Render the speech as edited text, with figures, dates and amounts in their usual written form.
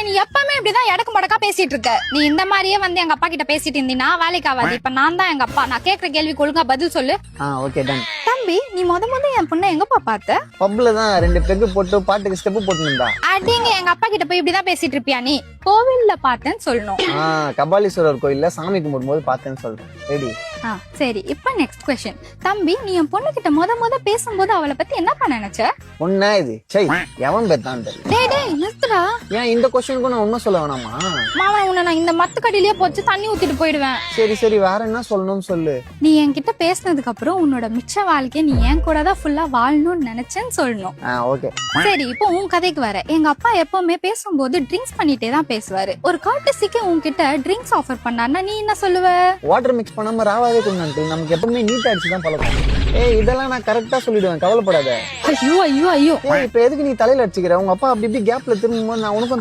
பாரு நீ எப்பவுமே இப்படிதான் எடக்கு மடக்கா பேசிட்டு இருக்க. நீ இந்த மாதிரியே வந்து எங்க அப்பா கிட்ட பேசிட்டு இருந்தீனா வேலைக்கு ஆகாது. இப்ப நான் தான் எங்க அப்பா. நான் கேக்குற கேள்விக்கு ஒழுங்கா பதில் சொல்லு. Okay done. தம்பி நீ முத என் பொண்ணை எங்கப்பா பார்த்த? பப்ல தான் 2 பெக்கு போட்டு பாட்டுக்கு ஸ்டெப் போட்டுருந்தா. அடிங்க எங்க அப்பா கிட்ட போய் இப்படிதான் பேசிட்டு இருப்பியா நீ? கோவில்ல பார்த்தேன்னு சொல்லணும். கபாலீஸ்வரர் கோயில்ல சாமி கும்பிடும்போது பார்த்தேன்னு சொல்றேன். ரெடி? சரி இப்ப நெக்ஸ்ட் क्वेश्चन. தம்பி நீ என் பொண்ணு கிட்ட முத பேசும்போது அவளை பத்தி என்னப்பா நினைச்ச? பொண்ணா இது? சை எவன் பெத்தான் தெரியல. டேய் நிறுத்துடா. ஏன் இந்த क्वेश्चनको நான் உண்மை சொல்ல வேணாமா? மாமா உன்னை நான் இந்த மத்து கடியிலேயே போச்சு தண்ணி ஊத்திட்டு போயிடுவேன். சரி வேற என்ன சொல்லணும்னு சொல்லு. நீ என்கிட்ட பேசினதுக்கு அப்புறம் உன்னோட மிச்ச வாழ்க்கைய நீ என் கூட தான் ஃபுல்லா வாழணும்னு நினைச்சேன்னு சொல்லணும். ஓகே. சரி இப்போ உன் கதைக்கு வர. எங்க அப்பா எப்பவுமே பேசும்போது ட்ரிங்க்ஸ் பண்ணிட்டே தான் பேசுவாரு. ஒரு கார்ட்டசிக்கு உன்கிட்ட ட்ரிங்க்ஸ் ஆஃபர் பண்ணாருன்னா நீ என்ன சொல்லுவ? வாட்டர் மிக்ஸ் பண்ணாம ராவாவே கொண்டு நமக்கு எப்பவுமே நீட் அடிச்சு தான் பழக்கம். இதெல்லாம் நான் கரெக்டா சொல்லிடுவேன், கவலைப்படாத. ஐயோ ஐயோ ஐயோ. இப்ப எதுக்கு நீ தலையில அடிச்சுக்கிற? உங்க அப்பா அப்படி இப்படி கேப்ல திரும்பும்போது நான் உனக்கும்